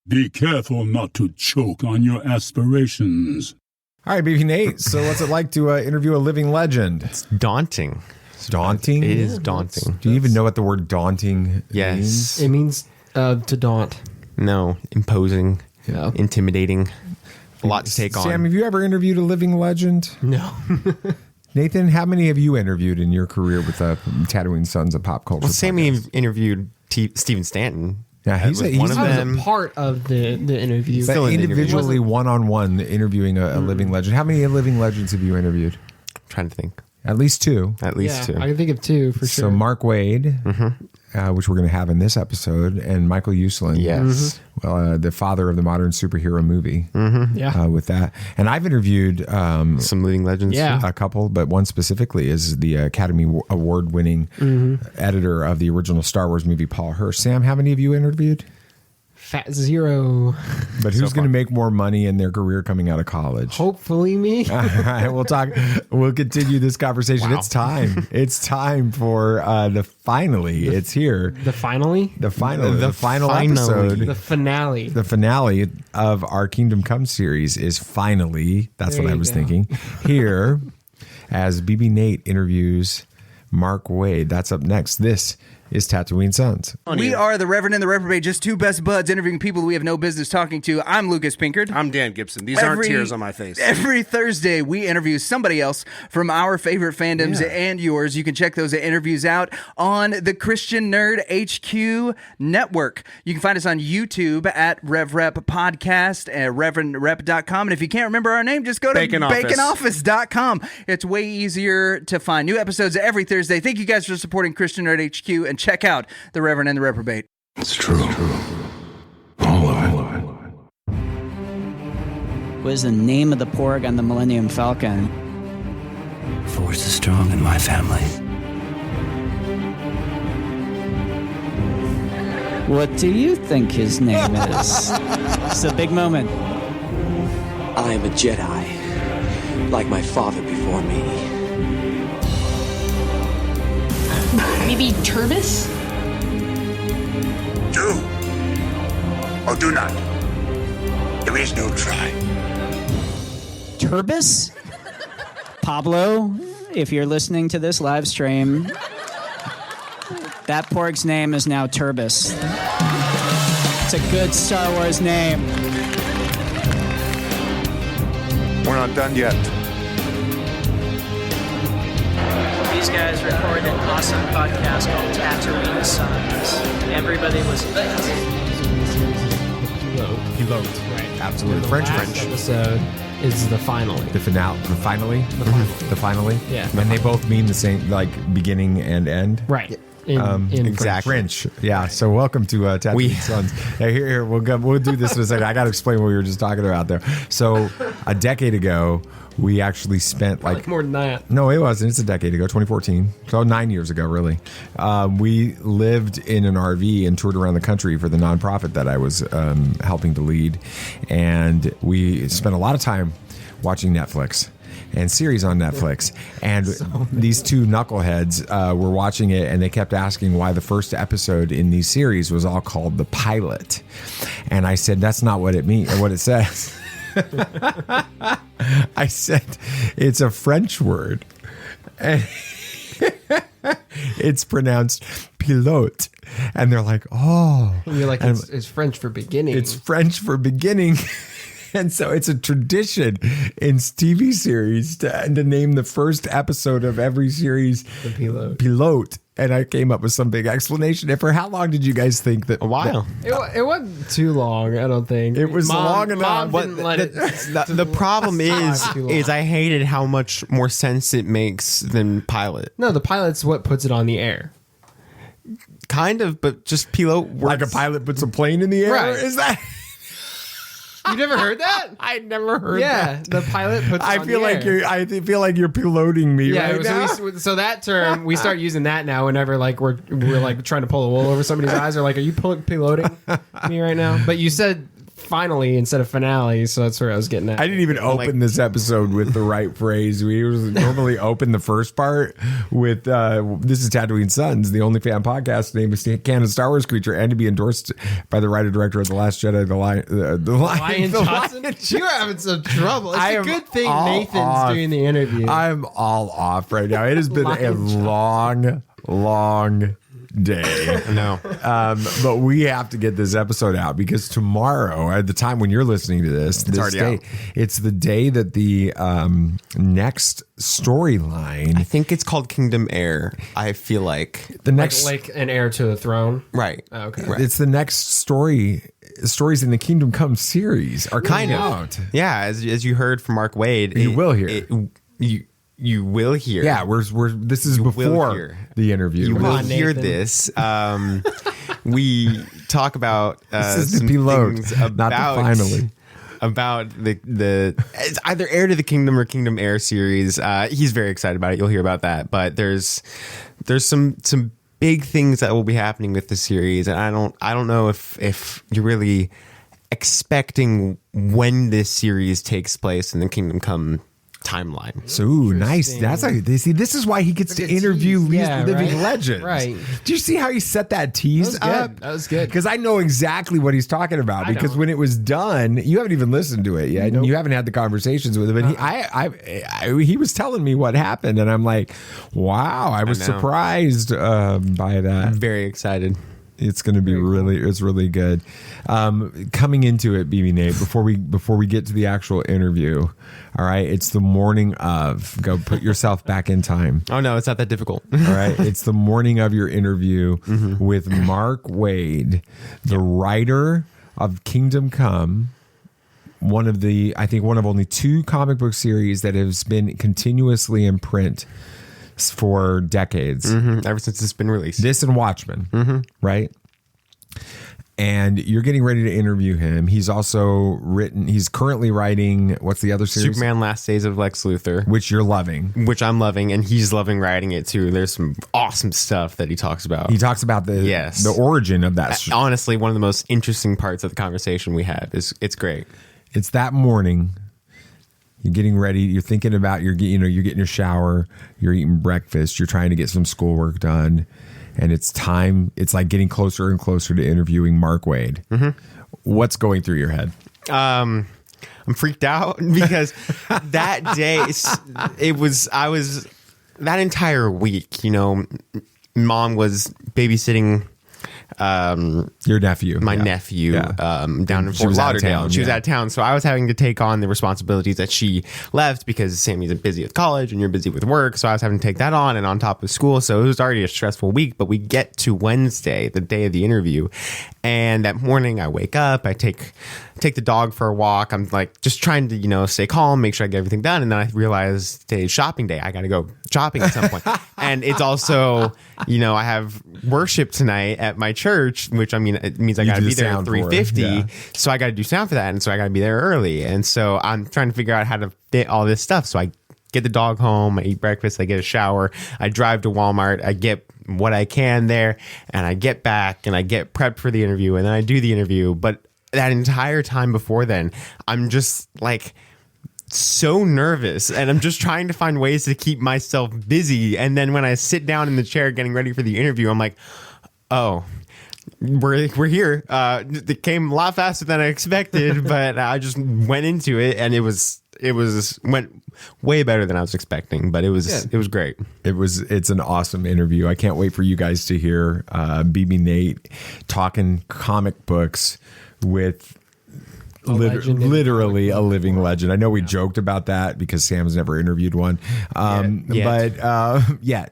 Be careful not to choke on your aspirations. All right, Baby Nate. So what's it like to interview a living legend? It's daunting. It's daunting? It is daunting. Do you even know what the word daunting means? It means to daunt. No, imposing, intimidating, a lot to take on. Sam, have you ever interviewed a living legend? No. Nathan, how many have you interviewed in your career with Tattooing Sons of Pop Culture? Well, Sammy podcast? interviewed Steven Stanton. Yeah, he's one of them. A part of the interview. But individually, one-on-one, interviewing a living legend. How many living legends have you interviewed? I'm trying to think. At least two. At least two. I can think of two for sure. So Mark Waid, which we're going to have in this episode, and Michael Uslan. Yes. Well, the father of the modern superhero movie. Yeah. With that. And I've interviewed some living legends. Yeah. a couple, but one specifically is the Academy Award-winning editor of the original Star Wars movie, Paul Hirsch. Sam, how many have you interviewed? Fat Zero. But who's going to make more money in their career coming out of college? Hopefully me. All right, we'll continue this conversation. Wow. It's time for it's here. The final episode. The finale. The finale of our Kingdom Come series is finally, that's There what I you was go. thinking, here as BB Nate interviews Mark Waid. That's up next. This is Tatooine Sons. We are the Reverend and the Reprobate, just two best buds interviewing people we have no business talking to. I'm Lucas Pinkard. I'm Dan Gibson. These aren't tears on my face. Every Thursday, we interview somebody else from our favorite fandoms and yours. You can check those interviews out on the Christian Nerd HQ Network. You can find us on YouTube at RevRep Podcast at ReverendRep.com. And if you can't remember our name, just go to BaconOffice.com. It's way easier to find new episodes every Thursday. Thank you guys for supporting Christian Nerd HQ, and check out The Reverend and the Reprobate. It's true. All of it. What is the name of the porg on the Millennium Falcon? Force is strong in my family. What do you think his name is? It's a big moment. I am a Jedi, like my father before me. Maybe Turbis? Do or do not. There is no try. Turbis? Pablo, if you're listening to this live stream, that porg's name is now Turbis. It's a good Star Wars name. We're not done yet. These guys recorded an awesome podcast called Tatooine Sons. Everybody was Pilote. Right. Absolutely. The French. episode is the finale. The finale. The finale. Yeah. And they both mean the same, like beginning and end. Right. In exactly. French. Yeah. So welcome to Tatooine Sons. Hey, here we'll do this in a second. I got to explain what we were just talking about there. So a decade ago, we actually spent like more than that. No, it wasn't. It's a decade ago, 2014. So 9 years ago, really. We lived in an RV and toured around the country for the nonprofit that I was helping to lead. And we spent a lot of time watching Netflix and series on Netflix. And these two knuckleheads were watching it, and they kept asking why the first episode in these series was all called the pilot. And I said, that's not what it means, what it says. I said, it's a French word. And it's pronounced pilote. And they're like, oh. And you're like, it's French for beginning. It's French for beginning. And so it's a tradition in TV series to name the first episode of every series the pilote. And I came up with some big explanation. And for how long did you guys think that? A while. It wasn't too long, I don't think. It was long enough. Mom didn't let it. The problem is I hated how much more sense it makes than pilot. No, the pilot's what puts it on the air. Kind of, but just pilote works. Like a pilot puts a plane in the air? Right. Is that? You never heard that? I never heard yeah, that. the pilot puts it I on feel the like air. I feel like you're piloting me right now. So that term, we start using that now whenever like we're like trying to pull the wool over somebody's eyes, or like, are you piloting me right now? But you said finally instead of finale, so that's where I was getting at. I didn't even open this episode with the right phrase. We normally open the first part with this is Tatooine Sons, the only fan podcast named a canon Star Wars creature, and to be endorsed by the writer-director of The Last Jedi, Ryan Johnson. You're having some trouble. It's a good thing Nathan's doing the interview. I'm all off right now. It has been a long day. No. But we have to get this episode out because tomorrow, at the time when you're listening to this already day, out. it's the day that the next storyline. I think it's called Kingdom Heir. I feel like The next, like an heir to the throne. right. Okay. Right. it's the next stories in the Kingdom Come series are Kind coming of. out. Yeah, as you heard from Mark Waid, You will hear. You will hear. Yeah, we're this is will before hear. the interview. You will on, hear Nathan. this. We talk about This is the some pilote, things not the finally. about the it's either Heir to the Kingdom or Kingdom Heir series. He's very excited about it. You'll hear about that. But there's some big things that will be happening with the series, and I don't know if you're really expecting when this series takes place in the Kingdom Come timeline. So nice. That's like this is why he gets to interview living legends. Right. Do you see how he set that tease up? That was good. Because I know exactly what he's talking about. Because don't. when it was done, you haven't even listened to it yet. You haven't had the conversations with him. And he was telling me what happened, and I'm like, wow, I was know. surprised by that. I'm very excited. It's going to be it's really good. Coming into it, BB Nate, before we get to the actual interview, all right, it's the morning of. Go put yourself back in time. Oh no, it's not that difficult. All right, it's the morning of your interview with Mark Waid, the writer of Kingdom Come. One of only 2 comic book series that has been continuously in print for decades. Ever since it's been released. This and Watchmen, right? And you're getting ready to interview him. He's currently writing, what's the other series? Superman Last Days of Lex Luthor, Which you're loving. which I'm loving, and he's loving writing it too. There's some awesome stuff that he talks about. He talks about the origin of that. Honestly, one of the most interesting parts of the conversation we had it's great. It's that morning. You're getting ready. You're thinking about you're getting your shower. You're eating breakfast. You're trying to get some schoolwork done, and it's time. It's like getting closer and closer to interviewing Mark Waid. What's going through your head? I'm freaked out because that day I was that entire week. Mom was babysitting. Your nephew, my nephew, down in She Fort was out of Lauderdale. town, She was yeah. out of town, so I was having to take on the responsibilities that she left because Sammy's busy with college and you're busy with work. So I was having to take that on and on top of school. So it was already a stressful week. But we get to Wednesday, the day of the interview, and that morning I wake up, I take the dog for a walk. I'm like just trying to stay calm, make sure I get everything done, and then I realize today's shopping day. I got to go shopping at some point, and it's also I have worship tonight at my church, which it means I got to do be the there at sound for it, 3:50. yeah. So I got to do sound for that, and so I got to be there early, and so I'm trying to figure out how to fit all this stuff. So I get the dog home, I eat breakfast, I get a shower, I drive to Walmart, I get what I can there, and I get back and I get prepped for the interview, and then I do the interview. But that entire time before then, I'm just like so nervous, and I'm just trying to find ways to keep myself busy. And then when I sit down in the chair getting ready for the interview, I'm like, oh, we're here. It came a lot faster than I expected, but I just went into it, and it went way better than I was expecting. But it was great. It's an awesome interview. I can't wait for you guys to hear BB Nate talking comic books with literally a living legend. I know we joked about that because Sam's never interviewed one. But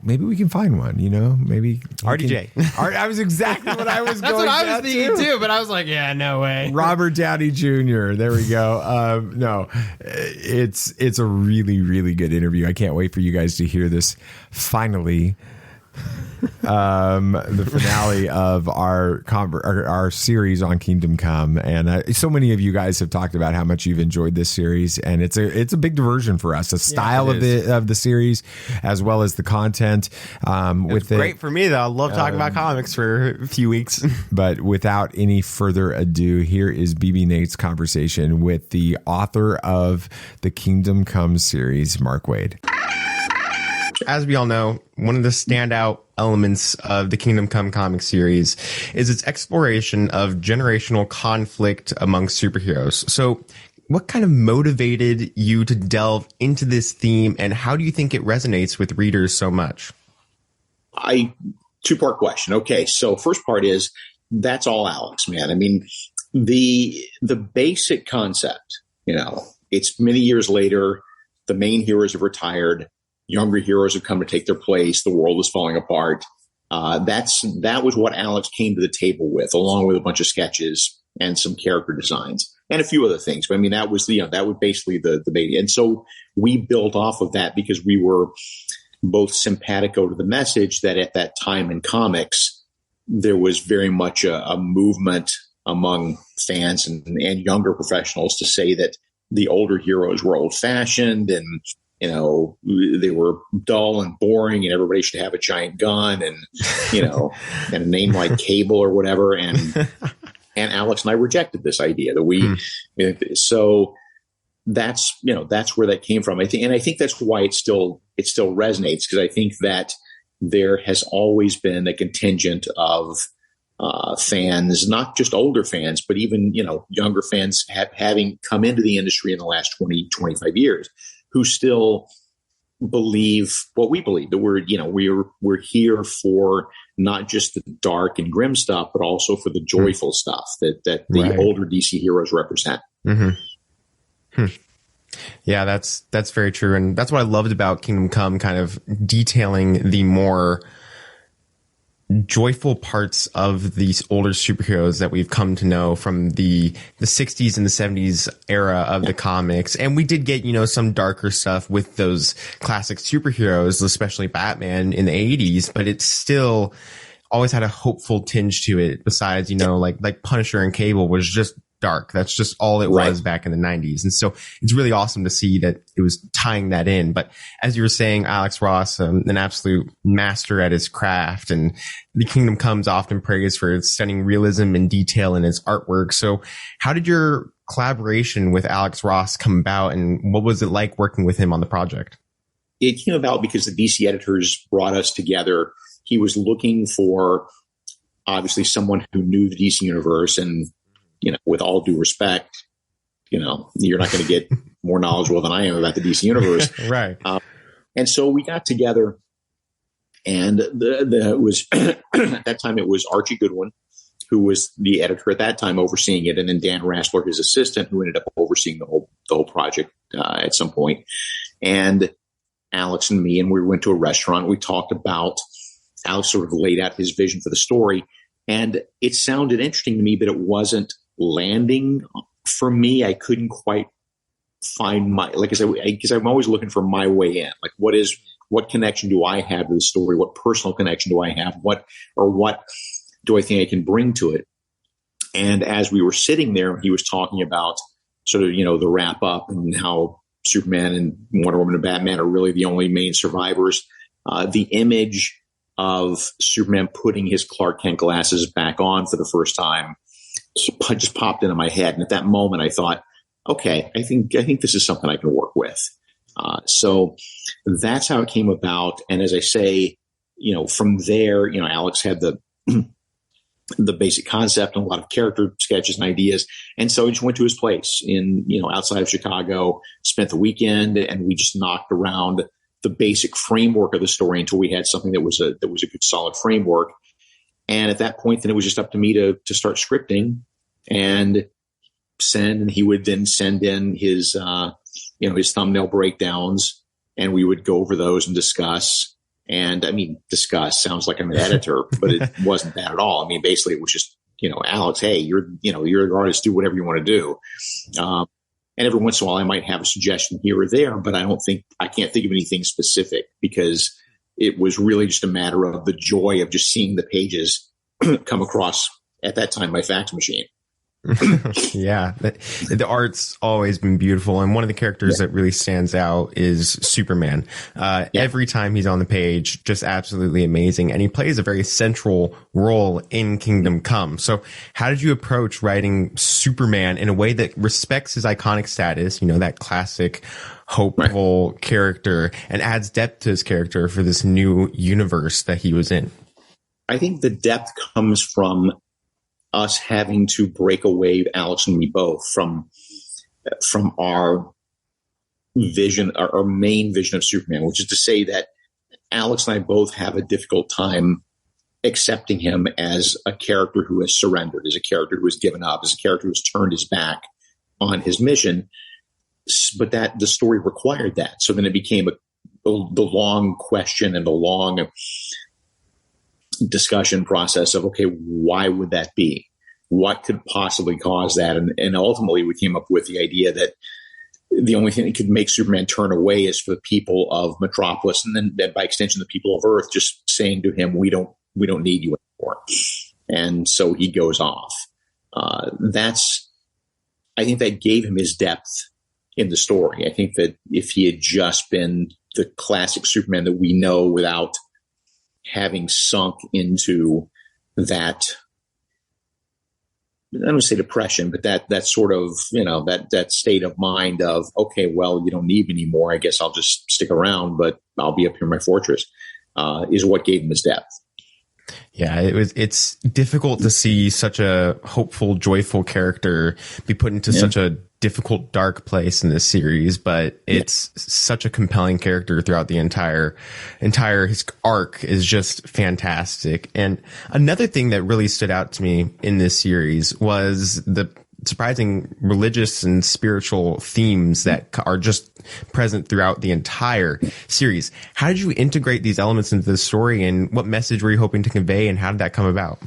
maybe we can find one, maybe RDJ. I was exactly what I was going That's what I was to thinking too, but I was like, yeah, no way. Robert Downey Jr. There we go. No, it's a really, really good interview. I can't wait for you guys to hear this finally. the finale of our series on Kingdom Come, and so many of you guys have talked about how much you've enjoyed this series, and it's a big diversion for us. The style of the series, as well as the content. It's great for me though. I love talking about comics for a few weeks. But without any further ado, here is BB Nate's conversation with the author of the Kingdom Come series, Mark Waid. As we all know, one of the standout elements of the Kingdom Come comic series is its exploration of generational conflict among superheroes. So what kind of motivated you to delve into this theme, and how do you think it resonates with readers so much? Two-part question. Okay, so first part is, that's all Alex, man. I mean, the basic concept, it's many years later, the main heroes have retired, younger heroes have come to take their place, the world is falling apart. That was what Alex came to the table with, along with a bunch of sketches and some character designs and a few other things. But I mean, that was basically the baby. And so we built off of that because we were both simpatico to the message that at that time in comics, there was very much a movement among fans and younger professionals to say that the older heroes were old fashioned and, they were dull and boring and everybody should have a giant gun and, and a name like Cable or whatever. And Alex and I rejected this idea that so that's where that came from. I think that's why it still resonates, because I think that there has always been a contingent of fans, not just older fans, but even, younger fans having come into the industry in the last 20, 25 years, who still believe what we believe, that we're here for not just the dark and grim stuff, but also for the joyful stuff that the older DC heroes represent. Mm-hmm. Yeah, that's very true. And that's what I loved about Kingdom Come, kind of detailing the more joyful parts of these older superheroes that we've come to know from the 60s and the 70s era of the comics. And we did get, some darker stuff with those classic superheroes, especially Batman in the 80s, but it's still always had a hopeful tinge to it. Besides, like Punisher and Cable was just dark. That's just all it was back in the 90s. And so it's really awesome to see that it was tying that in. But as you were saying, Alex Ross, an absolute master at his craft, and the Kingdom Come's often praised for its stunning realism and detail in its artwork. So how did your collaboration with Alex Ross come about, and what was it like working with him on the project? It came about because the DC editors brought us together. He was looking for, obviously, someone who knew the DC universe, and with all due respect, you're not going to get more knowledgeable than I am about the DC universe. Right. And so we got together, and it was at that time it was Archie Goodwin, who was the editor at that time overseeing it, and then Dan Rassler, his assistant, who ended up overseeing the whole project at some point. And Alex and me, and we went to a restaurant. We talked about, Alex sort of laid out his vision for the story, and it sounded interesting to me, but it wasn't landing for me. I couldn't quite find because I'm always looking for my way in. Like, what connection do I have to the story? What personal connection do I have? What do I think I can bring to it? And as we were sitting there, he was talking about sort of, the wrap up and how Superman and Wonder Woman and Batman are really the only main survivors. The image of Superman putting his Clark Kent glasses back on for the first time just popped into my head. And at that moment, I thought, okay, I think this is something I can work with. So that's how it came about. And as I say, from there, Alex had the basic concept and a lot of character sketches and ideas. And so I just went to his place in, outside of Chicago, spent the weekend, and we just knocked around the basic framework of the story until we had something that was a good solid framework. And at that point, then it was just up to me to start scripting and send, and he would then send in his, his thumbnail breakdowns, and we would go over those and discuss. And I mean, discuss sounds like I'm an editor, but it wasn't that at all. I mean, basically it was just, Alex, hey, you're an artist, do whatever you want to do. And every once in a while I might have a suggestion here or there, but I can't think of anything specific, because it was really just a matter of the joy of just seeing the pages come across, at that time, my fax machine. Yeah, the art's always been beautiful, and one of the characters that really stands out is Superman. Every time he's on the page, just absolutely amazing, and he plays a very central role in Kingdom Come. So how did you approach writing Superman in a way that respects his iconic status, that classic hopeful character, and adds depth to his character for this new universe that he was in? I think the depth comes from us having to break away, Alex and me both, from our vision, our main vision of Superman, which is to say that Alex and I both have a difficult time accepting him as a character who has surrendered, as a character who has given up, as a character who has turned his back on his mission. But that the story required that. So then it became the long question and the long discussion process of, okay, why would that be? What could possibly cause that? And ultimately we came up with the idea that the only thing that could make Superman turn away is for the people of Metropolis, and then by extension the people of Earth, just saying to him, we don't need you anymore. And so he goes off. I think that gave him his depth in the story. I think that if he had just been the classic Superman that we know without having sunk into that, I don't say depression, but that sort of, that state of mind of, okay, well, you don't need me anymore. I guess I'll just stick around, but I'll be up here in my fortress, is what gave him his depth. Yeah, it's difficult to see such a hopeful, joyful character be put into such a difficult, dark place in this series, but it's such a compelling character throughout the entire his arc is just fantastic. And another thing that really stood out to me in this series was the surprising religious and spiritual themes that are just present throughout the entire series. How did you integrate these elements into the story, and what message were you hoping to convey, and how did that come about?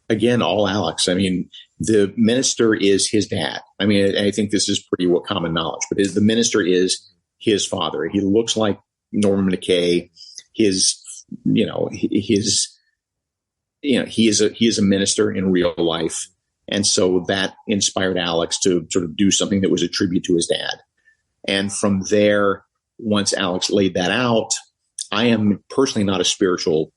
Again, all Alex. I mean, the minister is his dad. I mean, I think this is pretty common knowledge, but the minister is his father. He looks like Norman McKay. He is a minister in real life. And so that inspired Alex to sort of do something that was a tribute to his dad. And from there, once Alex laid that out, I am personally not a spiritual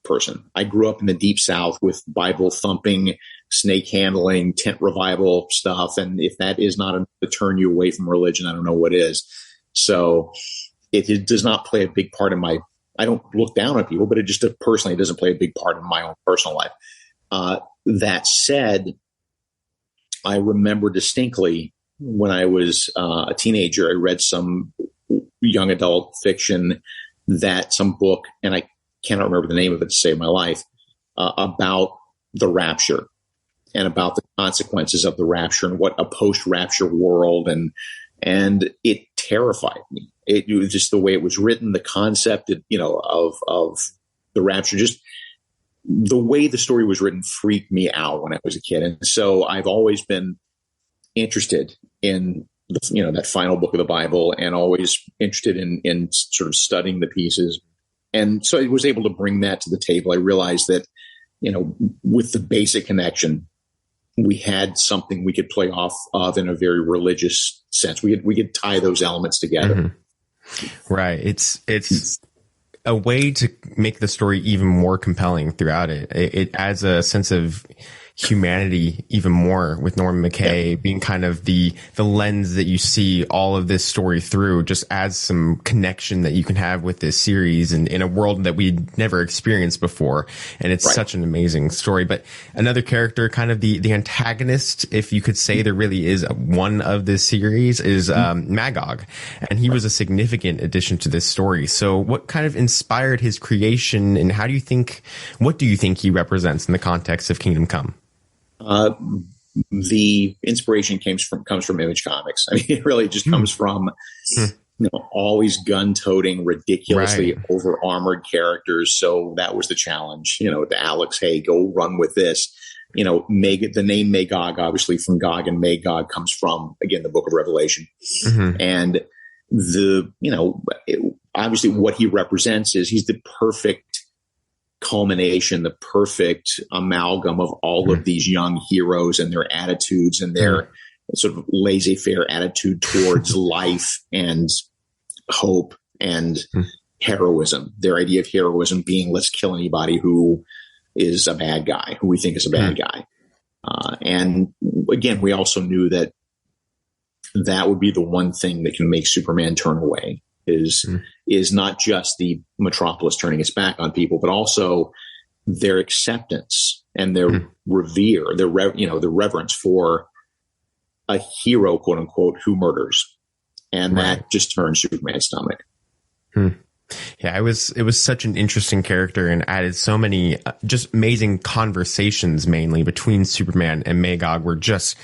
person. I grew up in the Deep South with Bible thumping, snake handling, tent revival stuff. And if that is not enough to turn you away from religion, I don't know what is. So it does not play a big part in I don't look down on people, but it just personally doesn't play a big part in my own personal life. That said, I remember distinctly when I was a teenager, I read some young adult fiction, some book, and I cannot remember the name of it to save my life, about the rapture and about the consequences of the rapture and what a post-rapture world, and it terrified me. It was just the way it was written, the concept, of the rapture, just the way the story was written freaked me out when I was a kid. And so I've always been interested in that final book of the Bible, and always interested in sort of studying the pieces. And so I was able to bring that to the table. I realized that, with the basic connection, we had something we could play off of in a very religious sense. We could tie those elements together. Mm-hmm. Right. It's a way to make the story even more compelling throughout it. It adds a sense of humanity even more, with Norman McKay being kind of the lens that you see all of this story through. Just adds some connection that you can have with this series, and in a world that we'd never experienced before. And it's such an amazing story. But another character, kind of the antagonist, if you could say there really is one of this series, is Magog. And he was a significant addition to this story. So what kind of inspired his creation, and what do you think he represents in the context of Kingdom Come? The inspiration comes from Image Comics. I mean, it really just comes from, always gun-toting, ridiculously over-armored characters. So that was the challenge, to Alex, hey, go run with this. The name Magog, obviously from Gog and Magog, comes from, again, the book of Revelation. Mm-hmm. And obviously what he represents is he's the perfect culmination, the perfect amalgam of all of these young heroes and their attitudes and their sort of laissez-faire attitude towards life and hope and heroism. Their idea of heroism being, let's kill anybody who is a bad guy, who we think is a bad guy. And again, we also knew that would be the one thing that can make Superman turn away is not just the metropolis turning its back on people, but also their acceptance and their revere, their reverence for a hero, quote unquote, who murders. And that just turns Superman's stomach. Yeah, it was such an interesting character and added so many just amazing conversations, mainly between Superman and Magog, were just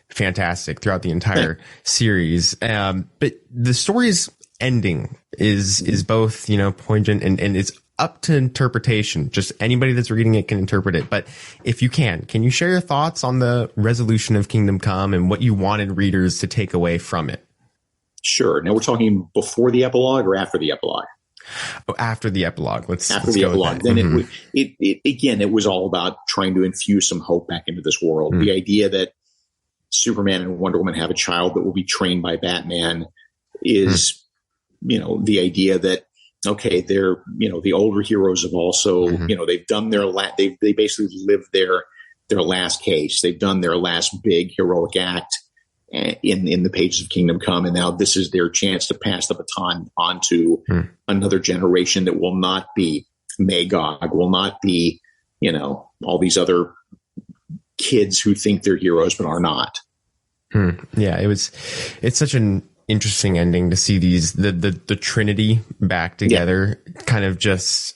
fantastic throughout the entire series. But the story's ending is both, poignant and it's up to interpretation. Just anybody that's reading it can interpret it. But if you can you share your thoughts on the resolution of Kingdom Come and what you wanted readers to take away from it? Sure. Now we're talking before the epilogue or after the epilogue? Oh, after the epilogue. Let's the go epilogue. Then it was all about trying to infuse some hope back into this world. The idea that Superman and Wonder Woman have a child that will be trained by Batman is, the idea that, okay, they're, the older heroes have also, they've done they basically lived their last case. They've done their last big heroic act in the pages of Kingdom Come. And now this is their chance to pass the baton on to another generation that will not be Magog, will not be, all these other kids who think they're heroes but are not. Yeah, it's such an interesting ending to see the Trinity back together, kind of just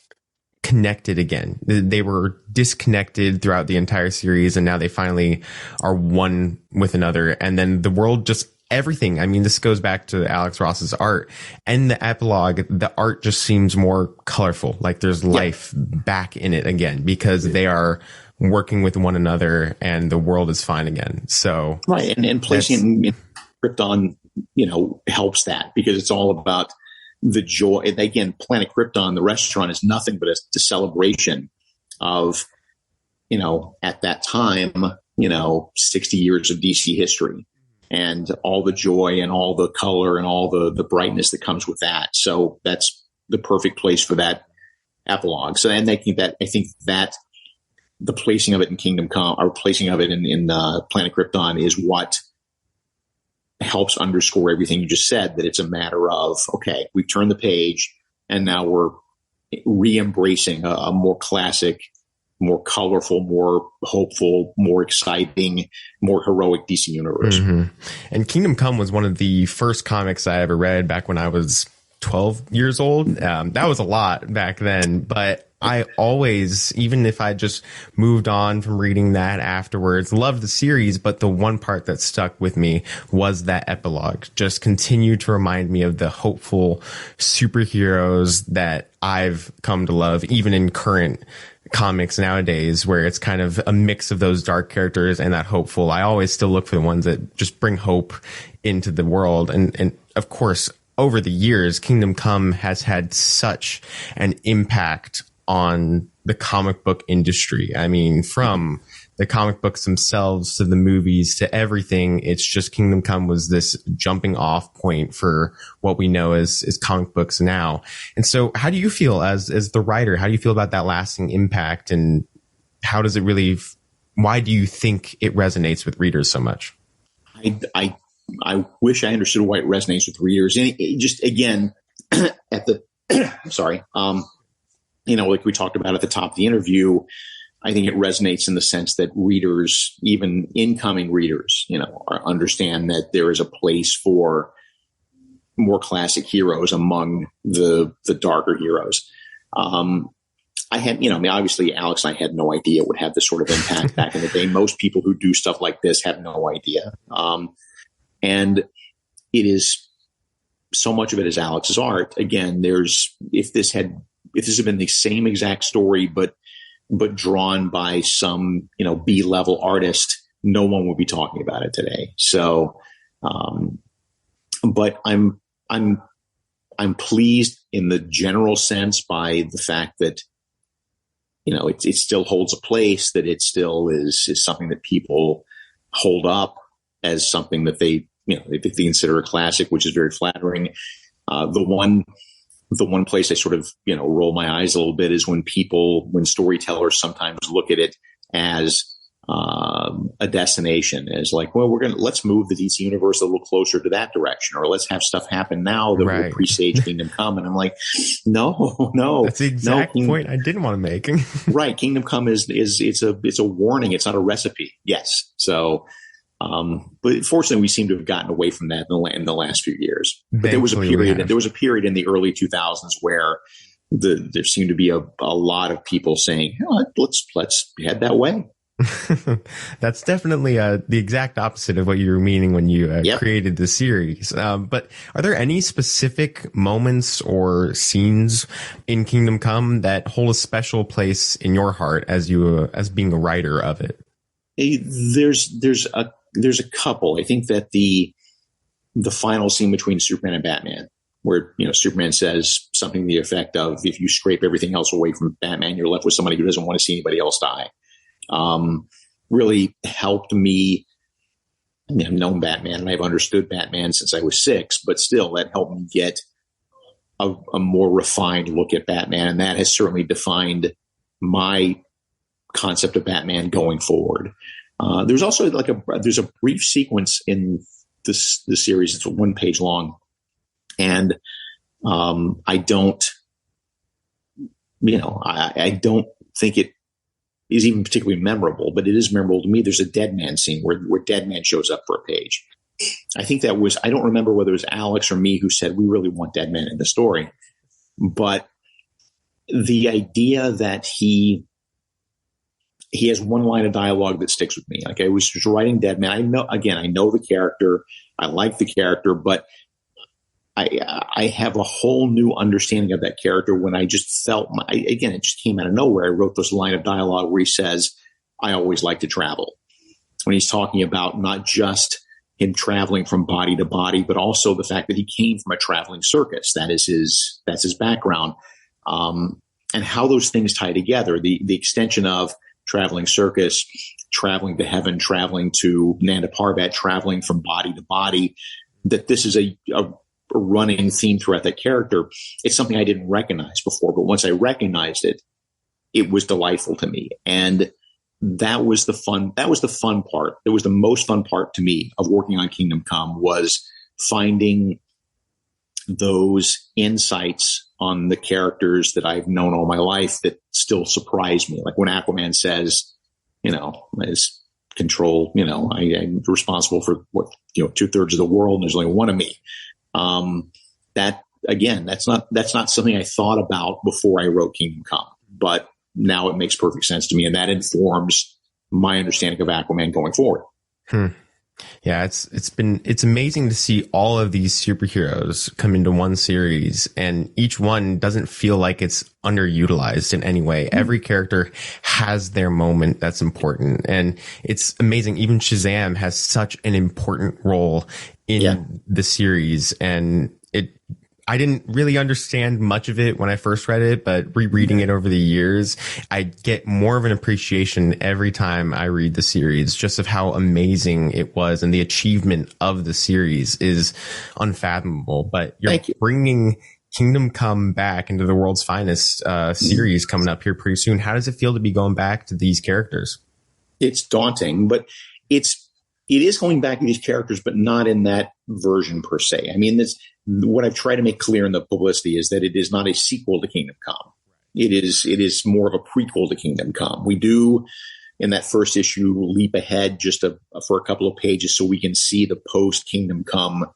connected again. They were disconnected throughout the entire series, and now they finally are one with another. And then the world just everything. I mean, this goes back to Alex Ross's art and the epilogue. The art just seems more colorful, like there's life back in it again because they are working with one another and the world is fine again. So and placing it in Krypton, helps that because it's all about the joy. Again, Planet Krypton, the restaurant, is nothing but a celebration of, at that time, 60 years of DC history and all the joy and all the color and all the brightness that comes with that. So that's the perfect place for that epilogue. So, and I think that the placing of it in Kingdom Come or placing of it in Planet Krypton is what helps underscore everything you just said, that it's a matter of, okay, we've turned the page and now we're re-embracing a more classic, more colorful, more hopeful, more exciting, more heroic DC universe. And Kingdom Come was one of the first comics I ever read back when I was 12 years old. That was a lot back then, but I always, even if I just moved on from reading that afterwards, loved the series. But the one part that stuck with me was that epilogue. Just continued to remind me of the hopeful superheroes that I've come to love, even in current comics nowadays, where it's kind of a mix of those dark characters and that hopeful. I always still look for the ones that just bring hope into the world. And of course, over the years, Kingdom Come has had such an impact on the comic book industry. I mean, from the comic books themselves to the movies to everything, it's just Kingdom Come was this jumping off point for what we know as comic books now. And so how do you feel as the writer? How do you feel about that lasting impact, and how does it really, why do you think it resonates with readers so much? I wish I understood why it resonates with readers. And it just, again, at the, sorry, like we talked about at the top of the interview, I think it resonates in the sense that readers, even incoming readers, understand that there is a place for more classic heroes among the darker heroes. Obviously Alex and I had no idea it would have this sort of impact back in the day. Most people who do stuff like this have no idea. And it is, so much of it is Alex's art. Again, if this had been the same exact story, but drawn by some, B-level artist, no one would be talking about it today. So, but I'm I'm pleased in the general sense by the fact that, it still holds a place, that it still is something that people hold up as something that they consider a classic, which is very flattering. The one place I sort of, roll my eyes a little bit is when storytellers sometimes look at it as a destination, as like, well, let's move the DC universe a little closer to that direction, or let's have stuff happen now that will presage Kingdom Come. And I'm like, no. That's the exact point I didn't want to make. Right. Kingdom Come it's a warning. It's not a recipe. Yes. So, but fortunately, we seem to have gotten away from that in the last few years. But there was a period in the early 2000s where there seemed to be a lot of people saying, let's head that way. That's definitely the exact opposite of what you were meaning when you created the series. But are there any specific moments or scenes in Kingdom Come that hold a special place in your heart as being a writer of it? There's a couple. I think that the final scene between Superman and Batman, where Superman says something to the effect of, "If you scrape everything else away from Batman, you're left with somebody who doesn't want to see anybody else die." Really helped me. I mean, I've known Batman and I've understood Batman since I was 6, but still that helped me get a more refined look at Batman. And that has certainly defined my concept of Batman going forward. There's also there's a brief sequence in the series. It's 1 page long. And, I don't think it is even particularly memorable, but it is memorable to me. There's a Deadman scene where Deadman shows up for a page. I think I don't remember whether it was Alex or me who said, we really want Deadman in the story. But the idea that he has one line of dialogue that sticks with me. Like, I was just writing Deadman. I know the character. I like the character, but I have a whole new understanding of that character when I just felt it just came out of nowhere. I wrote this line of dialogue where he says, "I always like to travel," when he's talking about not just him traveling from body to body, but also the fact that he came from a traveling circus. That's his background. And how those things tie together, the extension of traveling circus, traveling to heaven, traveling to Nanda Parbat, traveling from body to body, that this is a running theme throughout that character. It's something I didn't recognize before, but once I recognized it, it was delightful to me. And that was the fun part. It was the most fun part to me of working on Kingdom Come, was finding those insights on the characters that I've known all my life that still surprise me. Like when Aquaman says, as Control, I'm responsible for 2/3 of the world and there's only one of me. That again, that's not something I thought about before I wrote Kingdom Come, but now it makes perfect sense to me. And that informs my understanding of Aquaman going forward. Yeah, it's amazing to see all of these superheroes come into one series, and each one doesn't feel like it's underutilized in any way. Every character has their moment that's important, and it's amazing. Even Shazam has such an important role in the series, and I didn't really understand much of it when I first read it, but rereading it over the years, I get more of an appreciation every time I read the series, just of how amazing it was. And the achievement of the series is unfathomable. But you're bringing Kingdom Come back into the world's finest series coming up here pretty soon. How does it feel to be going back to these characters? It's daunting, but it is going back to these characters, but not in that version per se. I mean, what I've tried to make clear in the publicity is that it is not a sequel to Kingdom Come. It is more of a prequel to Kingdom Come. We do, in that first issue, leap ahead just for a couple of pages so we can see the post Kingdom Come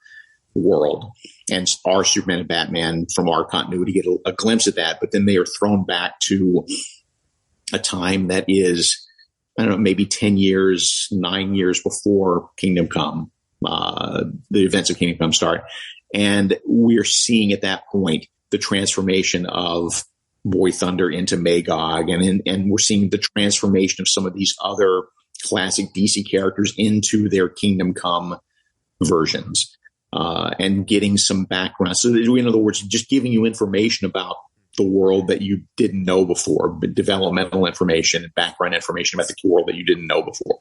world and our Superman and Batman from our continuity, get a glimpse of that. But then they are thrown back to a time that is, I don't know, maybe 10 years, 9 years before Kingdom Come, the events of Kingdom Come start. And we're seeing at that point the transformation of Boy Thunder into Magog. And we're seeing the transformation of some of these other classic DC characters into their Kingdom Come versions. and getting some background. So, in other words, just giving you information about the world that you didn't know before, but developmental information and background information about the world that you didn't know before.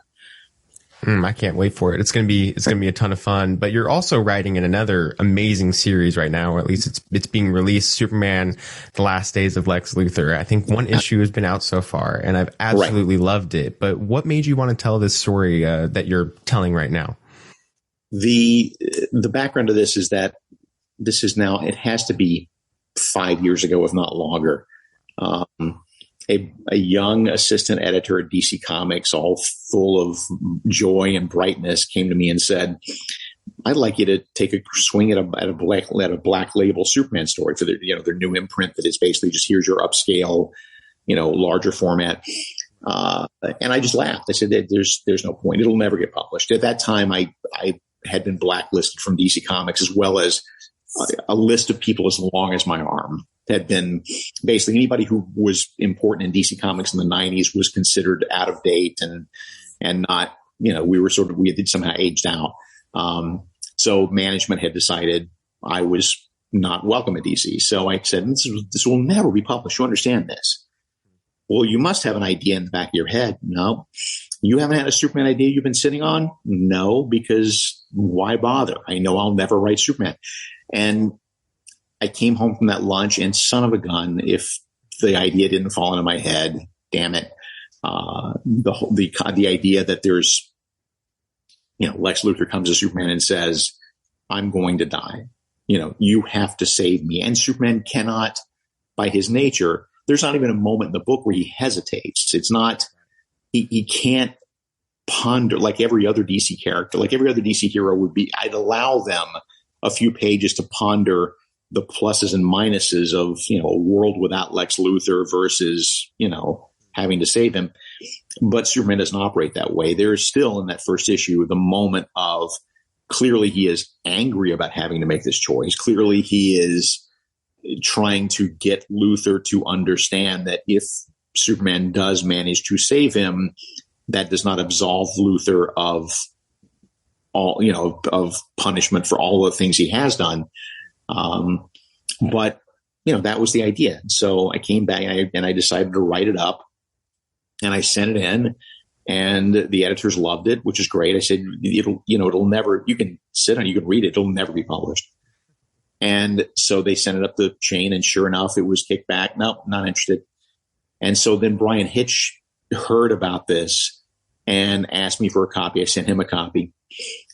I can't wait for it. It's gonna be a ton of fun. But you're also writing in another amazing series right now, or at least it's being released. Superman: The Last Days of Lex Luthor. I think one issue has been out so far, and I've absolutely loved it. But what made you want to tell this story that you're telling right now? The background of this is that this is now, it has to be 5 years ago, if not longer. A young assistant editor at DC Comics, all full of joy and brightness, came to me and said, "I'd like you to take a swing at a black label Superman story for their new imprint that is basically just, here's your upscale, larger format." And I just laughed. I said, "There's no point. It'll never get published." At that time, I had been blacklisted from DC Comics, as well as a list of people as long as my arm. Had been basically anybody who was important in DC Comics in the 90s was considered out of date and not, we had somehow aged out. So management had decided I was not welcome at DC. So I said, this will never be published. You understand this? Well, you must have an idea in the back of your head. No. You haven't had a Superman idea you've been sitting on? No, because why bother? I know I'll never write Superman. And I came home from that lunch, and son of a gun, if the idea didn't fall into my head, damn it. The idea that there's, Lex Luthor comes to Superman and says, "I'm going to die. You have to save me." And Superman cannot, by his nature, there's not even a moment in the book where he hesitates. It's not, he can't ponder like every other DC character, like every other DC hero would be. I'd allow them a few pages to ponder the pluses and minuses of, a world without Lex Luthor versus, having to save him. But Superman doesn't operate that way. There's still in that first issue, the moment of clearly he is angry about having to make this choice. Clearly he is trying to get Luthor to understand that if Superman does manage to save him, that does not absolve Luthor of all, of punishment for all the things he has done. But that was the idea. So I came back and I decided to write it up, and I sent it in, and the editors loved it, which is great. I said, it'll never, you can sit on it, you can read it. It'll never be published. And so they sent it up the chain, and sure enough, it was kicked back. Nope, not interested. And so then Brian Hitch heard about this and asked me for a copy. I sent him a copy.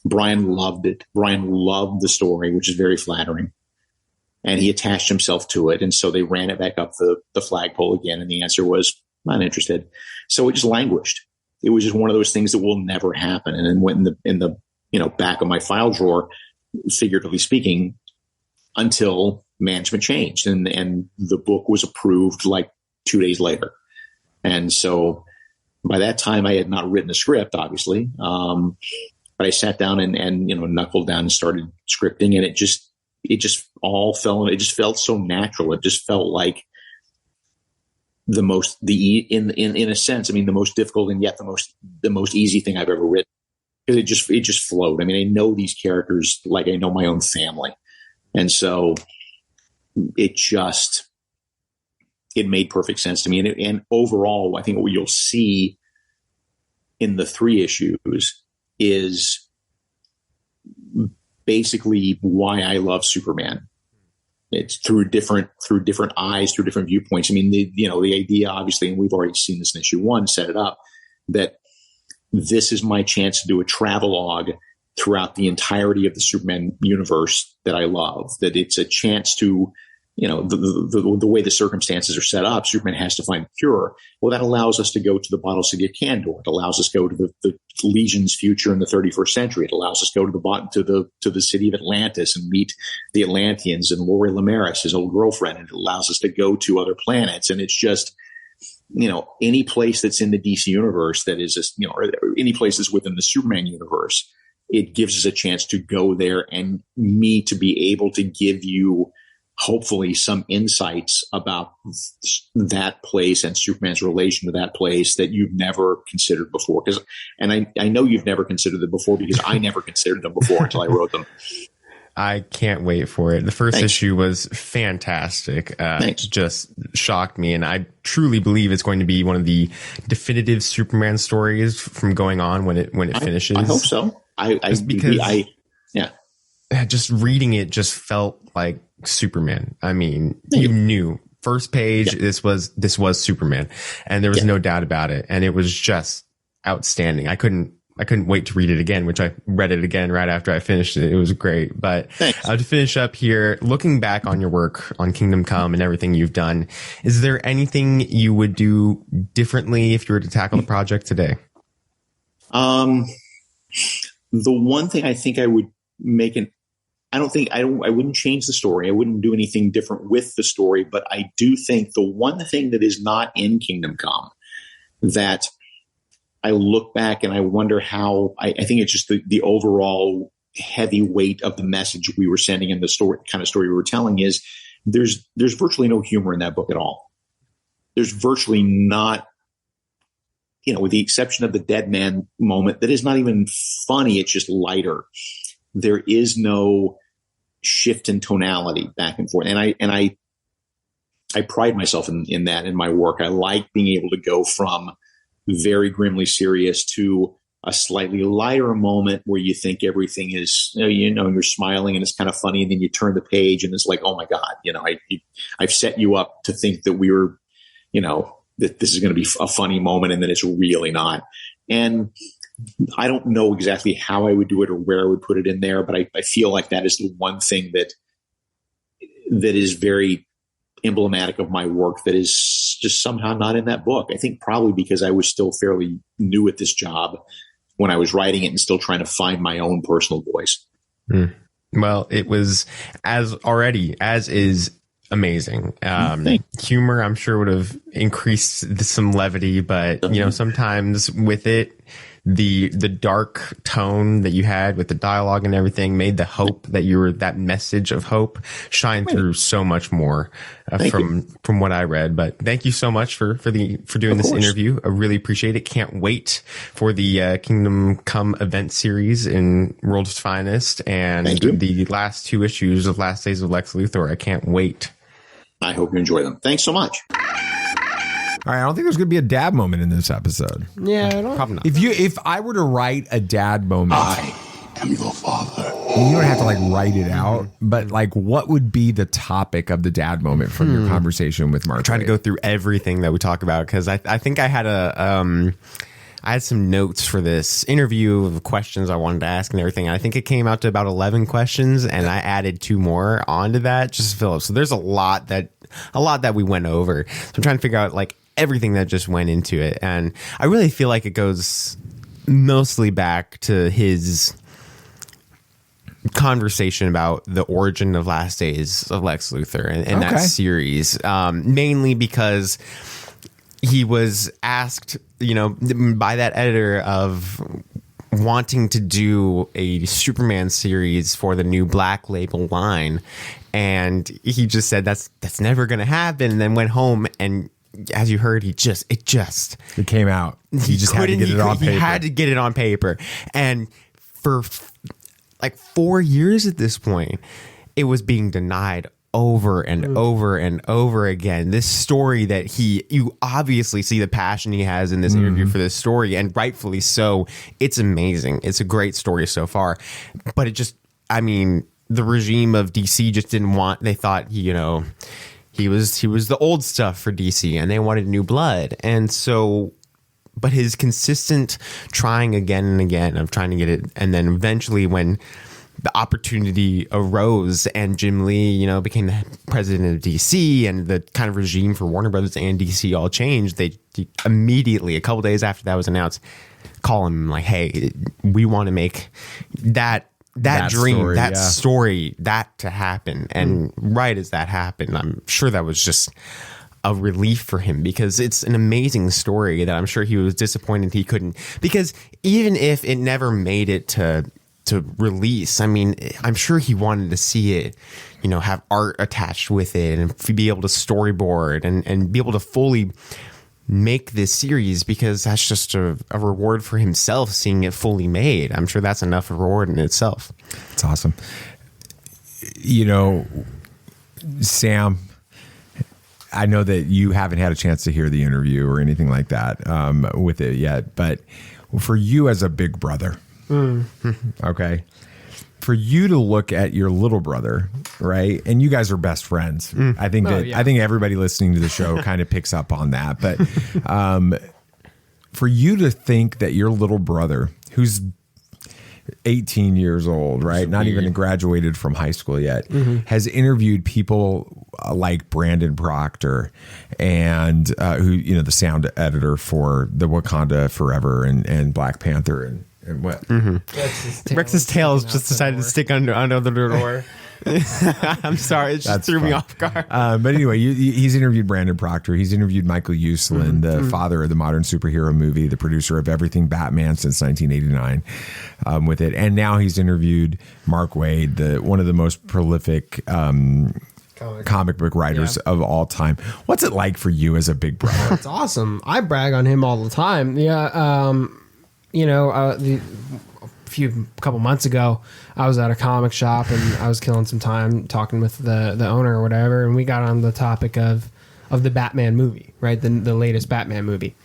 Brian loved it. Brian loved the story, which is very flattering. And he attached himself to it. And so they ran it back up the flagpole again. And the answer was not interested. So it just languished. It was just one of those things that will never happen. And then went in the back of my file drawer, figuratively speaking, until management changed. And the book was approved like 2 days later. And so by that time I had not written a script, obviously. But I sat down and knuckled down and started scripting, and it just all fell in. It just felt so natural. It just felt like in a sense, the most difficult and yet the most easy thing I've ever written. Because it just flowed. I mean, I know these characters like I know my own family. And so it made perfect sense to me. And overall, I think what you'll see in the 3 issues is basically why I love Superman. It's through different eyes, through different viewpoints. I mean, the idea, obviously, and we've already seen this in issue 1, set it up, that this is my chance to do a travelogue throughout the entirety of the Superman universe that I love. That it's a chance to, the way the circumstances are set up, Superman has to find a cure. Well, that allows us to go to the Bottle City of Kandor. It allows us to go to the Legion's future in the 31st century. It allows us to go to the city of Atlantis and meet the Atlanteans and Lori Lemaris, his old girlfriend. And it allows us to go to other planets. And it's just, any place that's in the DC universe that is, or any places within the Superman universe, it gives us a chance to go there and me to be able to give you hopefully some insights about that place and Superman's relation to that place that you've never considered before. I know you've never considered them before because I never considered them before until I wrote them. I can't wait for it. The first Thanks. issue was fantastic. Thanks. Just shocked me. And I truly believe it's going to be one of the definitive Superman stories from going on when it finishes. I hope so. Just reading it just felt like Superman. I mean, you knew first page, this was Superman, and there was no doubt about it. And it was just outstanding. I couldn't wait to read it again, which I read it again right after I finished it. It was great. But to finish up here, looking back on your work on Kingdom Come and everything you've done, is there anything you would do differently if you were to tackle the project today? The one thing I think I would I wouldn't change the story. I wouldn't do anything different with the story, but I do think the one thing that is not in Kingdom Come that I look back and I wonder how I think it's just the overall heavy weight of the message we were sending in the story, kind of story we were telling is there's virtually no humor in that book at all. There's virtually not, with the exception of the dead man moment that is not even funny. It's just lighter. There is no shift in tonality back and forth. And I pride myself in that in my work. I like being able to go from very grimly serious to a slightly lighter moment where you think everything is, you're smiling and it's kind of funny. And then you turn the page and it's like, oh my God, I've set you up to think that we were, that this is going to be a funny moment. And then it's really not. And I don't know exactly how I would do it or where I would put it in there, but I feel like that is the one thing that is very emblematic of my work that is just somehow not in that book. I think probably because I was still fairly new at this job when I was writing it and still trying to find my own personal voice. Well, it was as is amazing. Humor, I'm sure, would have increased some levity, but sometimes with it, the dark tone that you had with the dialogue and everything made the hope that message of hope shine through so much more from what I read. But thank you so much for doing this interview. I really appreciate it. Can't wait for the Kingdom Come event series in World's Finest and the last 2 issues of Last Days of Lex Luthor. I can't wait. I hope you enjoy them. Thanks so much. All right, I don't think there's going to be a dad moment in this episode. Yeah, probably not. If I were to write a dad moment, I am your father. You don't have to write it out, but what would be the topic of the dad moment from your conversation with Mark? I'm trying to go through everything that we talk about because I think I had I had some notes for this interview of questions I wanted to ask and everything. I think it came out to about 11 questions, and I added 2 more onto that just to fill up. So there's a lot that we went over. So I'm trying to figure out everything that just went into it, and I really feel like it goes mostly back to his conversation about the origin of Last Days of Lex Luthor and that series, mainly because he was asked, by that editor of wanting to do a Superman series for the new Black Label line, and he just said that's never going to happen, and then went home and, as you heard, it came out. He just had to get it on paper. He had to get it on paper. And for 4 years at this point, it was being denied over and over and over again. This story that you obviously see the passion he has in this interview for this story, and rightfully so. It's amazing. It's a great story so far. But the regime of DC just didn't want, they thought, he was the old stuff for DC, and they wanted new blood. And so, but his consistent trying again and again of trying to get it, and then eventually when the opportunity arose and Jim Lee, became the president of DC, and the kind of regime for Warner Brothers and DC all changed, they immediately, a couple days after that was announced, call him hey, we want to make that dream, story, that to happen. And right as that happened, I'm sure that was just a relief for him, because it's an amazing story that I'm sure he was disappointed he couldn't, because even if it never made it to release, I'm sure he wanted to see it, have art attached with it and be able to storyboard and be able to fully make this series, because that's just a reward for himself, seeing it fully made. I'm sure that's enough reward in itself. It's awesome. Sam, I know that you haven't had a chance to hear the interview or anything like that with it yet, but for you as a big brother, okay, for you to look at your little brother, right? And you guys are best friends. I think I think everybody listening to the show kind of picks up on that. But for you to think that your little brother, who's 18 years old, right? Not even graduated from high school yet, has interviewed people like Brandon Proctor and who, the sound editor for the Wakanda Forever and Black Panther and what? Rex's tails just decided to stick under the door. I'm sorry, it just threw me off guard. But anyway, he's interviewed Brandon Proctor. He's interviewed Michael Uslan, the father of the modern superhero movie, the producer of everything Batman since 1989 with it. And now he's interviewed Mark Waid, one of the most prolific comic book writers of all time. What's it like for you as a big brother? It's awesome. I brag on him all the time. Yeah. A couple months ago, I was at a comic shop and I was killing some time talking with the owner or whatever, and we got on the topic of the Batman movie, right? The latest Batman movie.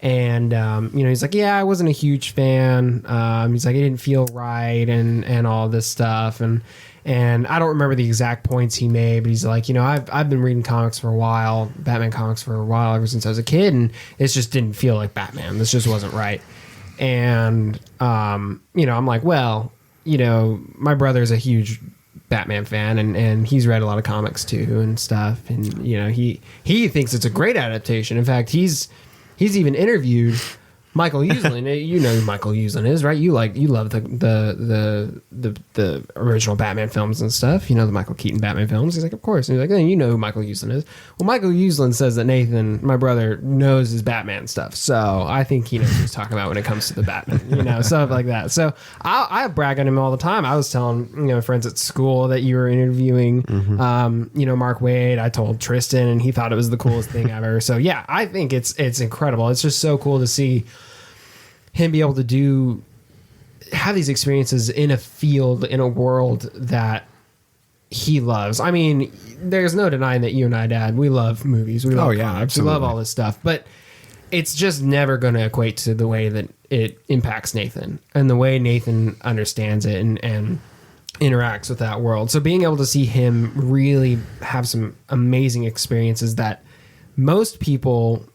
And he's like, yeah, I wasn't a huge fan. He's like, it didn't feel right and all this stuff. And I don't remember the exact points he made, but he's like, I've been reading comics for a while, Batman comics for a while, ever since I was a kid, and it just didn't feel like Batman. This just wasn't right. And, I'm like, well, my brother's a huge Batman fan and he's read a lot of comics too and stuff. And, he thinks it's a great adaptation. In fact, he's even interviewed Michael Uslan. You know who Michael Uslan is, right? You love the original Batman films and stuff. The Michael Keaton Batman films. He's like, of course. And he's like, you know who Michael Uslan is. Well, Michael Uslan says that Nathan, my brother, knows his Batman stuff. So I think he knows what he's talking about when it comes to the Batman, stuff like that. So I brag on him all the time. I was telling friends at school that you were interviewing Mark Waid. I told Tristan and he thought it was the coolest thing ever. So yeah, I think it's incredible. It's just so cool to see him be able to have these experiences in a field, in a world that he loves. I mean, there's no denying that you and I, Dad, we love movies. We love comics. Absolutely. We love all this stuff, but it's just never going to equate to the way that it impacts Nathan and the way Nathan understands it and interacts with that world. So being able to see him really have some amazing experiences that most people,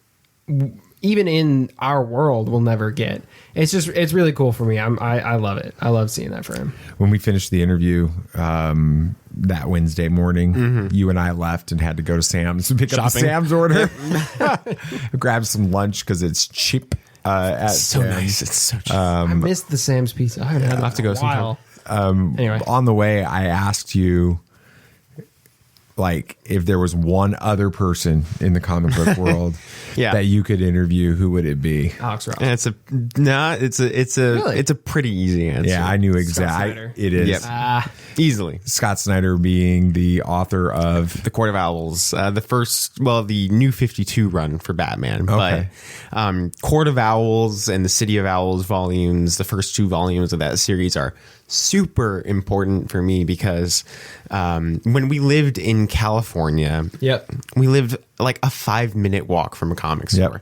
even in our world, will never get. It's really cool for me. I love it. I love seeing that for him. When we finished the interview that Wednesday morning, you and I left and had to go to Sam's and pick up Sam's order. Grab some lunch because it's cheap. It's so Sam's. nice. It's so cheap. I missed the Sam's pizza. I haven't had that in a while. Anyway, on the way, I asked you, like, if there was one other person in the comic book world that you could interview, who would it be? Alex Ross. And it's a pretty easy answer. Yeah, I knew exactly. It is. Yep. Easily. Scott Snyder being the author of The Court of Owls, the New 52 run for Batman. Okay. But Court of Owls and the City of Owls volumes, the first two volumes of that series are super important for me because when we lived in California, we lived like a 5-minute walk from a comic store.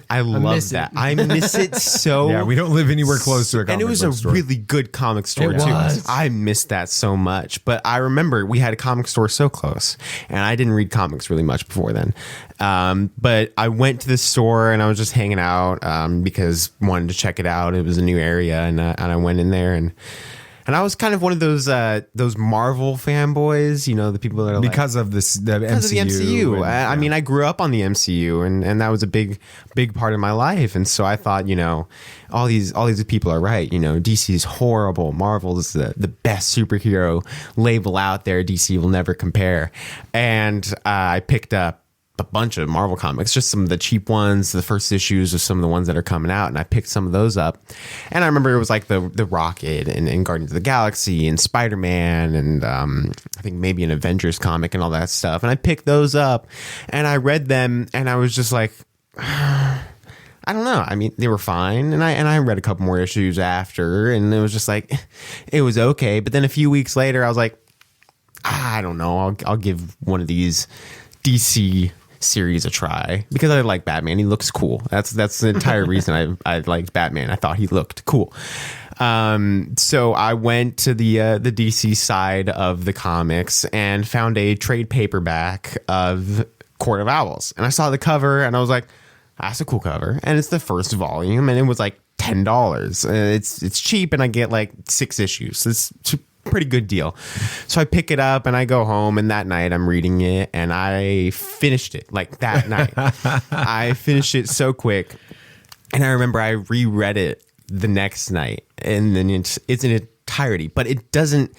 I love that. I miss it so. Yeah, we don't live anywhere close to a comic and it was book a store. really good comic store too. I missed that so much. But I remember we had a comic store so close, and I didn't read comics really much before then. But I went to the store and I was just hanging out because I wanted to check it out. It was a new area, and I went in there and I was kind of one of those Marvel fanboys, the people that are because of the MCU. I mean, I grew up on the MCU, and that was a big part of my life. And so I thought, all these people are right. DC is horrible. Marvel is the best superhero label out there. DC will never compare. And I picked up a bunch of Marvel comics, just some of the cheap ones, the first issues of some of the ones that are coming out, and I picked some of those up. And I remember it was like the Rocket and Guardians of the Galaxy and Spider-Man and I think maybe an Avengers comic and all that stuff. And I picked those up and I read them and I was just like, I don't know. I mean, they were fine, and I read a couple more issues after, and it was just like, it was okay. But then a few weeks later, I was like, I don't know. I'll give one of these DC series a try because I like Batman. He looks cool. That's the entire reason I liked Batman. I thought he looked cool. So I went to the DC side of the comics and found a trade paperback of Court of Owls, and I saw the cover and I was like, that's a cool cover, and it's the first volume, and it was like $10. It's cheap, and I get like 6 issues. It's a pretty good deal. So I pick it up and I go home, and that night I'm reading it, and I finished it like that night. I finished it so quick, and I remember I reread it the next night, and then it's in entirety, but it doesn't.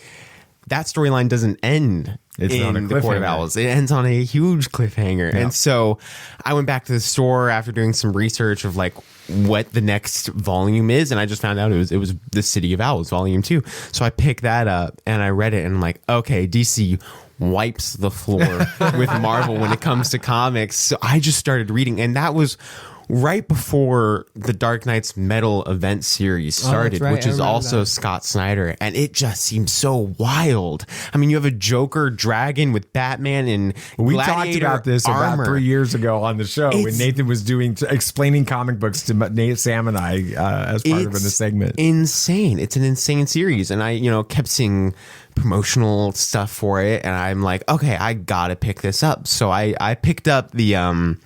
That storyline doesn't end. It's in not the Court of Owls. It ends on a huge cliffhanger. Yeah. And so I went back to the store after doing some research of like what the next volume is, and I just found out it was The City of Owls, Volume 2. So I picked that up and I read it, and I'm like, okay, DC wipes the floor with Marvel when it comes to comics. So I just started reading, and that was right before the Dark Knight's Metal event series started, which is also Scott Snyder, and it just seems so wild. I mean, you have a Joker dragon with Batman and we gladiator talked about this armor. about 3 years ago on the show when Nathan was explaining comic books to Nate, Sam, and I as part of the segment. Insane! It's an insane series, and I kept seeing promotional stuff for it, and I'm like, okay, I gotta pick this up. So I picked up the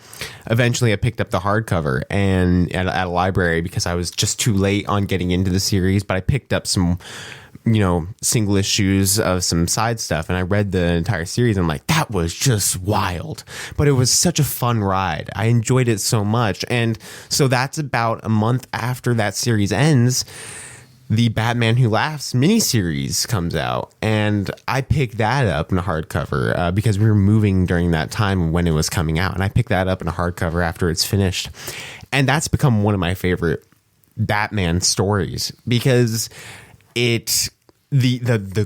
eventually I picked up the hardcover and at a library because I was just too late on getting into the series, but I picked up some single issues of some side stuff, and I read the entire series, and I'm like, that was just wild. But it was such a fun ride. I enjoyed it so much. And so that's about a month after that series ends, the Batman Who Laughs miniseries comes out, and I picked that up in a hardcover because we were moving during that time when it was coming out, and I picked that up in a hardcover after it's finished, and that's become one of my favorite Batman stories because the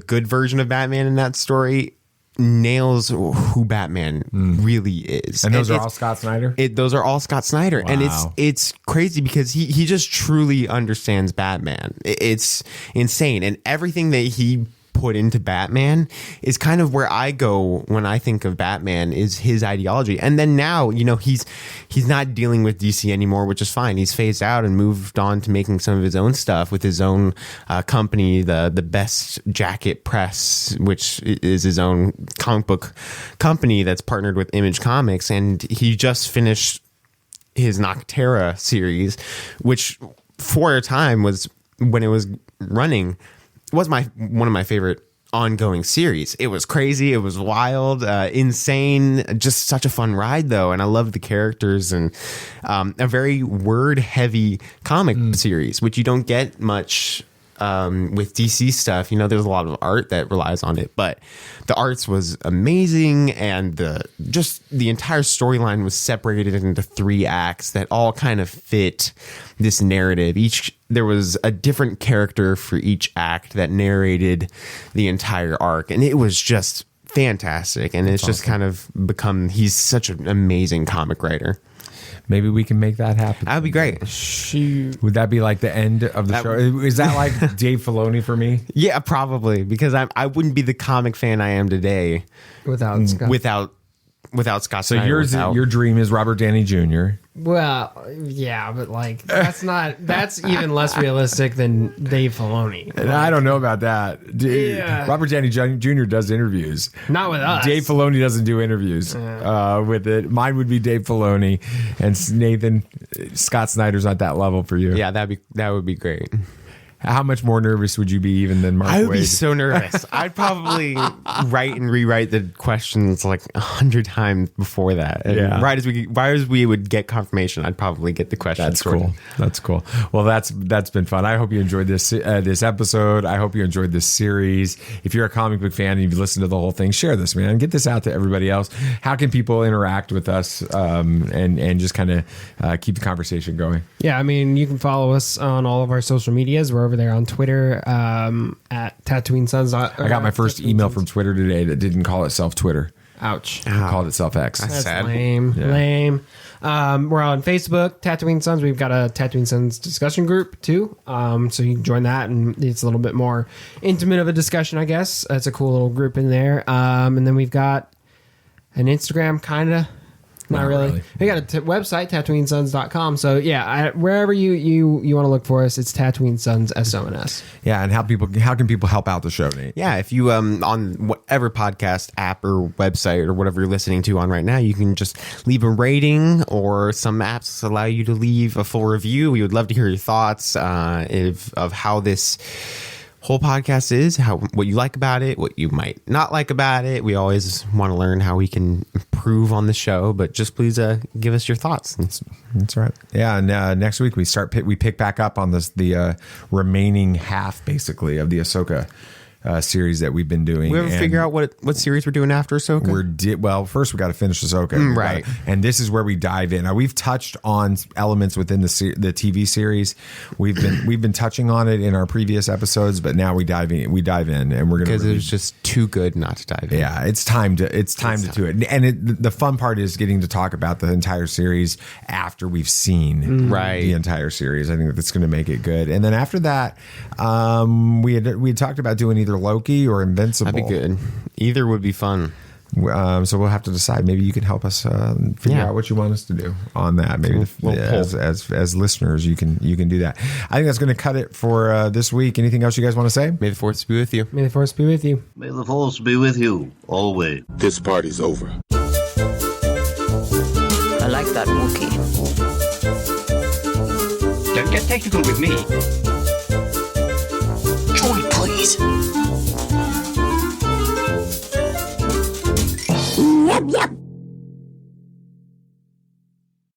good version of Batman in that story nails who Batman really is. And those are all Scott Snyder? Those are all Scott Snyder. Wow. And it's crazy because he just truly understands Batman. It's insane. And everything that he put into Batman is kind of where I go when I think of Batman, is his ideology. And then now, he's not dealing with DC anymore, which is fine. He's phased out and moved on to making some of his own stuff with his own company, the Best Jacket Press, which is his own comic book company that's partnered with Image Comics. And he just finished his Noctera series, which for a time was, when it was running, was one of my favorite ongoing series. It was crazy, it was wild, insane, just such a fun ride though, and I love the characters, and a very word heavy comic series, which you don't get much with DC stuff. There's a lot of art that relies on it, but the arts was amazing, and the entire storyline was separated into 3 acts that all kind of fit this narrative. There was a different character for each act that narrated the entire arc, and it was just fantastic. And it's just kind of become, he's such an amazing comic writer. Maybe we can make that happen. That would be great. Would that be like the end of the show? Is that like Dave Filoni for me? Yeah, probably, because I wouldn't be the comic fan I am today without Scott Snyder. So your dream is Robert Downey Jr. Well, yeah, but like that's even less realistic than Dave Filoni. And I don't know about that. Yeah. Robert Downey Jr. does interviews. Not with us. Dave Filoni doesn't do interviews with it. Mine would be Dave Filoni, and Nathan, Scott Snyder's at that level for you. Yeah, that would be great. How much more nervous would you be even than Mark I would Waid? be so nervous. I'd probably write and rewrite the questions like 100 times before that. And right as we would get confirmation, I'd probably get the questions. That's cool. That's cool. Well, that's been fun. I hope you enjoyed this episode. I hope you enjoyed this series. If you're a comic book fan and you've listened to the whole thing, share this, man. Get this out to everybody else. How can people interact with us and just kind of keep the conversation going? Yeah, I mean, you can follow us on all of our social medias. We're over there on Twitter at Tatooine Sons. I got my first email from Twitter today that didn't call itself Twitter. Ouch. It called itself X. That's That's sad. lame. Yeah. Lame. We're on Facebook, Tatooine Sons. We've got a Tatooine Sons discussion group too. So you can join that, and it's a little bit more intimate of a discussion, I guess. It's a cool little group in there. And then we've got an Instagram, kind of. Not really. We got a website, TatooineSons.com. So yeah, wherever you want to look for us, it's Tatooine Sons, SONS. Yeah, and how can people help out the show, Nate? Yeah, if you on whatever podcast app or website or whatever you're listening to on right now, you can just leave a rating, or some apps allow you to leave a full review. We would love to hear your thoughts of how this whole podcast is, what you like about it, what you might not like about it. We always want to learn how we can improve on the show, but just please give us your thoughts. That's right. Yeah, and next week we pick back up on the remaining half, basically, of the Ahsoka series that we've been doing. We ever figure out what series we're doing after Ahsoka? Well, first we got to finish Ahsoka, right? And this is where we dive in. Now, we've touched on elements within the TV series. We've been touching on it in our previous episodes, but now we dive in, and we're gonna, because it was just too good not to dive in. Yeah, it's time to do it. And the fun part is getting to talk about the entire series after we've seen the entire series. I think that's going to make it good. And then after that, we had talked about doing either Loki or Invincible. That'd be good. Either would be fun. So we'll have to decide. Maybe you can help us figure out what you want us to do on that. Maybe as listeners, you can do that. I think that's going to cut it for this week. Anything else you guys want to say? May the Force be with you. May the Force be with you. May the Force be with you always. This party's over. I like that Wookiee. Don't get technical with me. Joy, please. Yep, yep.